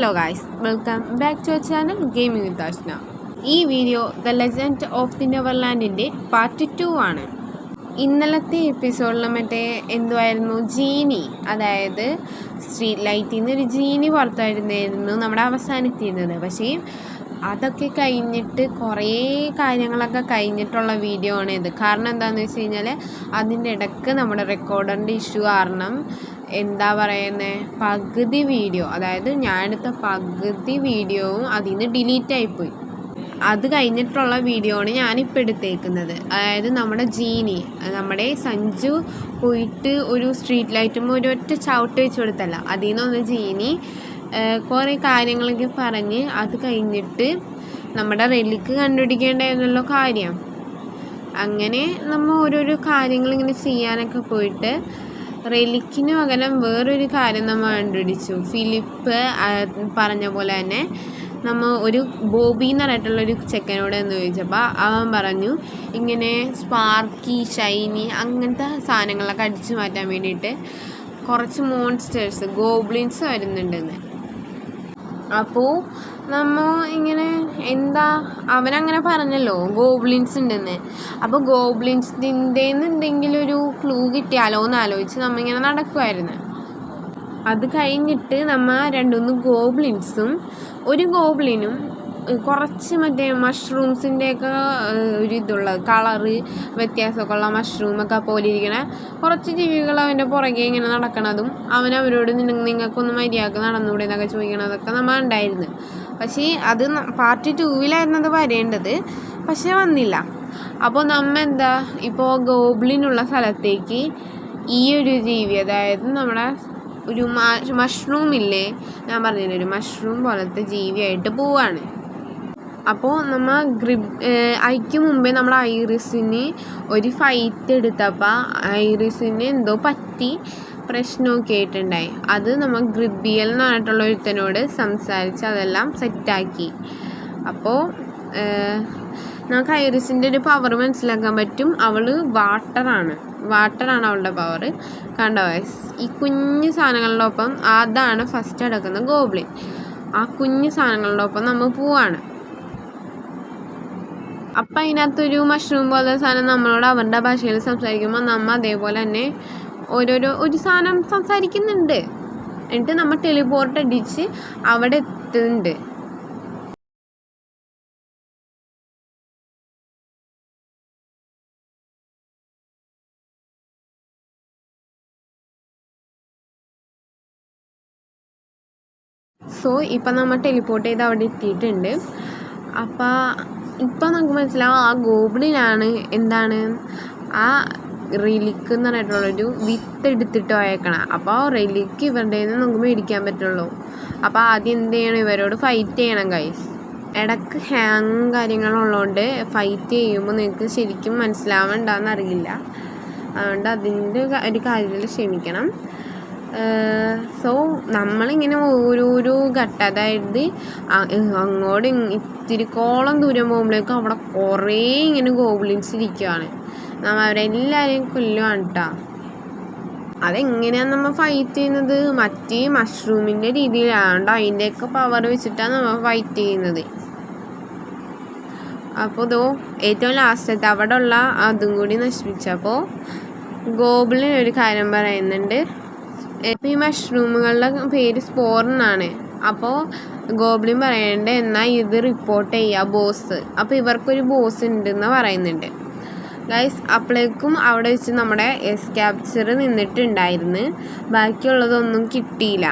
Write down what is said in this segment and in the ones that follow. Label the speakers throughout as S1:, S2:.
S1: Hello guys, welcome back to our channel gaming with Ashna. ഈ video the legend of the നെവർലാൻഡിൻ്റെ part 2 ആണ്. ഇന്നലത്തെ എപ്പിസോഡിൽ എന്തുമായിരുന്നു, ജീനി, അതായത് സ്ട്രീറ്റ് ലൈറ്റിൽ നിന്ന് ഒരു ജീനി പുറത്തായിരുന്നായിരുന്നു നമ്മുടെ അവസാനിച്ചിരുന്നത്. പക്ഷേ അതൊക്കെ കഴിഞ്ഞിട്ട് കുറേ കാര്യങ്ങളൊക്കെ കഴിഞ്ഞിട്ടുള്ള വീഡിയോ ആണ് ഇത്. കാരണം എന്താണെന്ന് വെച്ച് കഴിഞ്ഞാൽ അതിൻ്റെ ഇടയ്ക്ക് നമ്മുടെ റെക്കോർഡറിൻ്റെ ഇഷ്യൂ കാരണം എന്താ പറയുന്നത്, പകുതി വീഡിയോ, അതായത് ഞാനെടുത്ത പകുതി വീഡിയോവും അതിൽ നിന്ന് ഡിലീറ്റായിപ്പോയി. അത് കഴിഞ്ഞിട്ടുള്ള വീഡിയോ ആണ് ഞാനിപ്പോൾ എടുത്തേക്കുന്നത്. അതായത് നമ്മുടെ ജീനി, നമ്മുടെ സഞ്ജു പോയിട്ട് ഒരു സ്ട്രീറ്റ് ലൈറ്റും ഒരു ഒറ്റ ചവിട്ട് വെച്ച് കൊടുത്തല്ല, അതിൽ നിന്നൊന്ന് ജീനി കുറേ കാര്യങ്ങളൊക്കെ പറഞ്ഞ് അത് കഴിഞ്ഞിട്ട് നമ്മുടെ റെലിക്ക് കണ്ടുപിടിക്കേണ്ടായിരുന്നല്ലോ കാര്യം. അങ്ങനെ നമ്മൾ ഓരോരോ കാര്യങ്ങളിങ്ങനെ ചെയ്യാനൊക്കെ പോയിട്ട് റെലിക്കിന് പകരം വേറൊരു കാര്യം നമ്മൾ കണ്ടുപിടിച്ചു. ഫിലിപ്പ് പറഞ്ഞ പോലെ തന്നെ നമ്മൾ ഒരു ബോബി എന്ന് പറഞ്ഞിട്ടുള്ളൊരു ചെക്കനോട് എന്ന് ചോദിച്ചപ്പോൾ അവൻ പറഞ്ഞു ഇങ്ങനെ സ്പാർക്കി, ഷൈനി അങ്ങനത്തെ സാധനങ്ങളൊക്കെ അടിച്ചു മാറ്റാൻ വേണ്ടിയിട്ട് കുറച്ച് മോൺസ്റ്റേഴ്സ്, ഗോബ്ലിൻസ് വരുന്നുണ്ടെന്ന്. അപ്പോൾ നമ്മൾ ഇങ്ങനെ എന്താ, അവനങ്ങനെ പറഞ്ഞല്ലോ ഗോബ്ലിൻസ് ഉണ്ടെന്ന്. അപ്പോൾ ഗോബ്ലിൻസിൻ്റെ എന്തെങ്കിലും ഒരു ക്ലൂ കിട്ടിയാലോ എന്ന് ആലോചിച്ച് നമ്മളിങ്ങനെ നടക്കുമായിരുന്നു. അത് കഴിഞ്ഞിട്ട് നമ്മൾ 2-3 ഗോബ്ലിൻസും ഒരു ഗോബ്ലിനും കുറച്ച് മഷ്റൂംസിൻ്റെയൊക്കെ ഒരു ഇതുള്ള കളറ് വ്യത്യാസമൊക്കെ ഉള്ള മഷ്റൂമൊക്കെ പോലെ ഇരിക്കണ കുറച്ച് ജീവികൾ അവൻ്റെ പുറകെ ഇങ്ങനെ നടക്കണതും അവനവരോട് നിങ്ങൾക്കൊന്ന് മര്യാദക്ക് നടന്നുകൂടെ എന്നൊക്കെ ചോദിക്കണതൊക്കെ നമ്മൾ ഉണ്ടായിരുന്നു. പക്ഷേ അത് പാർട്ട് 2-ലായിരുന്നത് വരേണ്ടത്, പക്ഷെ വന്നില്ല. അപ്പോൾ നമ്മൾ എന്താ, ഇപ്പോൾ ഗോബ്ലിനുള്ള സ്ഥലത്തേക്ക് ഈ ഒരു ജീവി, അതായത് നമ്മുടെ ഒരു മഷ്റൂമില്ലേ, ഞാൻ പറഞ്ഞില്ലേ ഒരു മഷ്റൂം പോലത്തെ ജീവിയായിട്ട് പോവാണ്. അപ്പോൾ നമ്മൾ അതിക്ക് മുമ്പേ നമ്മുടെ ഐറിസിന് ഒരു ഫൈറ്റ് എടുത്തപ്പോൾ ഐറിസിന് എന്തോ പറ്റി പ്രശ്നമൊക്കെ ആയിട്ടുണ്ടായി. അത് നമ്മൾ ഗ്രിബിയൽ എന്ന് പറഞ്ഞിട്ടുള്ള ഒരുത്തനോട് സംസാരിച്ച് അതെല്ലാം സെറ്റാക്കി. അപ്പോൾ നമുക്ക് ഐറിസിൻ്റെ ഒരു പവർ മനസ്സിലാക്കാൻ പറ്റും. അവൾ വാട്ടറാണ് അവളുടെ പവർ. കണ്ടോ വയസ്സ്, ഈ കുഞ്ഞു സാധനങ്ങളുടെ ഒപ്പം അതാണ് ഫസ്റ്റ് അടക്കുന്ന ഗോബ്ലിൻ. ആ കുഞ്ഞു സാധനങ്ങളുടെ ഒപ്പം നമ്മൾ പോവാണ്. അപ്പം അതിനകത്തൊരു മഷ്റൂം പോലത്തെ സാധനം നമ്മളോട് അവരുടെ ഭാഷയിൽ സംസാരിക്കുമ്പോൾ നമ്മൾ അതേപോലെ തന്നെ ഒരു സാധനം സംസാരിക്കുന്നുണ്ട്. എന്നിട്ട് നമ്മൾ ടെലിപോർട്ട് അടിച്ച് അവിടെ എത്തുന്നുണ്ട്. സോ ഇപ്പം നമ്മൾ ടെലിപോർട്ട് ചെയ്ത് അവിടെ എത്തിയിട്ടുണ്ട്. അപ്പം ഇപ്പം നമുക്ക് മനസ്സിലാവും ആ ഗോബ്ലിനാണ് എന്താണ് ആ റെലിക്ക് എന്ന് പറഞ്ഞിട്ടുള്ളൊരു വിത്ത് എടുത്തിട്ട് പോയേക്കണം. അപ്പോൾ റെലിക്ക് ഇവരുടെ നിന്ന് നമുക്ക് മേടിക്കാൻ പറ്റുള്ളൂ. അപ്പോൾ ആദ്യം എന്ത് ചെയ്യണം, ഇവരോട് ഫൈറ്റ് ചെയ്യണം ഗൈസ്. ഇടയ്ക്ക് ഹാങ് കാര്യങ്ങളുള്ളതുകൊണ്ട് ഫൈറ്റ് ചെയ്യുമ്പോൾ നിങ്ങൾക്ക് ശരിക്കും മനസ്സിലാവണ്ടെന്നറിയില്ല. അതുകൊണ്ട് അതിൻ്റെ ഒരു കാര്യത്തിൽ ക്ഷമിക്കണം. സോ നമ്മളിങ്ങനെ ഓരോരോ ഘട്ടം, അതായത് അങ്ങോട്ട് ഇത്തിരിക്കോളം ദൂരം പോകുമ്പോഴേക്കും അവിടെ കുറേ ഇങ്ങനെ ഗോബ്ലിൻസ് ഇരിക്കുകയാണ്. നമ്മൾ അവരെല്ലാവരെയും കൊല്ലുവാണ് കേട്ടോ. അതെങ്ങനെയാണ് നമ്മൾ ഫൈറ്റ് ചെയ്യുന്നത്, മറ്റേ മഷ്റൂമിൻ്റെ രീതിയിലാണ്ട് അതിൻ്റെയൊക്കെ പവർ വെച്ചിട്ടാണ് നമ്മൾ ഫൈറ്റ് ചെയ്യുന്നത്. അപ്പോൾ ഇതോ ഏറ്റവും ലാസ്റ്റത്തെ അവിടെ ഉള്ള അതും കൂടി നശിപ്പിച്ചപ്പോൾ ഗോബ്ലിൻ ഒരു കാര്യം പറയുന്നുണ്ട്. ഇപ്പോൾ ഈ മഷ്റൂമുകളുടെ പേര് സ്പോറിനാണ്. അപ്പോൾ ഗോബ്ലിൻ പറയണ്ട് എന്നാൽ ഇത് റിപ്പോർട്ട് ചെയ്യുക ബോസ്. അപ്പോൾ ഇവർക്കൊരു ബോസ് ഉണ്ടെന്ന് പറയുന്നുണ്ട് ഗൈസ്. അപ്പോഴേക്കും അവിടെ വെച്ച് നമ്മുടെ ക്യാപ്ചർ നിന്നിട്ടുണ്ടായിരുന്നു, ബാക്കിയുള്ളതൊന്നും കിട്ടിയില്ല.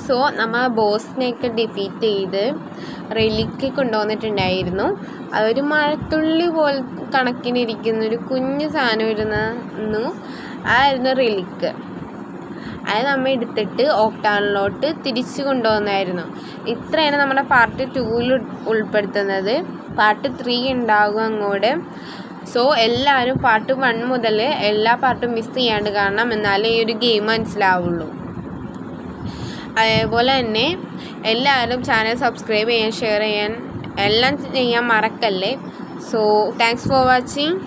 S1: സോ നമ്മൾ ബോസിനെയൊക്കെ ഡിഫീറ്റ് ചെയ്ത് റെലിക്ക് കൊണ്ടുവന്നിട്ടുണ്ടായിരുന്നു. അതൊരു മഴത്തുള്ളി പോലെ കണക്കിനിരിക്കുന്നൊരു കുഞ്ഞു സാധനം ഇരുന്നു, ആയിരുന്നു റെലിക്ക്. അത് നമ്മൾ എടുത്തിട്ട് ഓക്ടാനിലോട്ട് തിരിച്ചു കൊണ്ടുവന്നായിരുന്നു. ഇത്രയാണ് നമ്മുടെ പാർട്ട് 2-ൽ ഉൾപ്പെടുത്തുന്നത്. പാർട്ട് 3 ഉണ്ടാകും അങ്ങോട്ട്. സോ എല്ലാവരും പാർട്ട് 1 മുതൽ എല്ലാ പാർട്ടും മിസ് ചെയ്യാണ്ട് കാണണം, എന്നാലേ ഈ ഒരു ഗെയിം മനസ്സിലാവുള്ളൂ. അതേപോലെ തന്നെ എല്ലാവരും ചാനൽ സബ്സ്ക്രൈബ് ചെയ്യാൻ, ഷെയർ ചെയ്യാൻ എല്ലാം ചെയ്യാൻ മറക്കല്ലേ. So thanks for watching.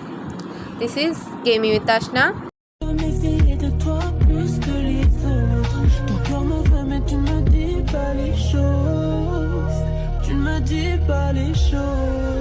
S1: This is gaming with Ashna. Tu me fais de toi plus que les autres. Ton cœur me veut mais tu me dis pas
S2: choses, tu ne me dis pas les choses.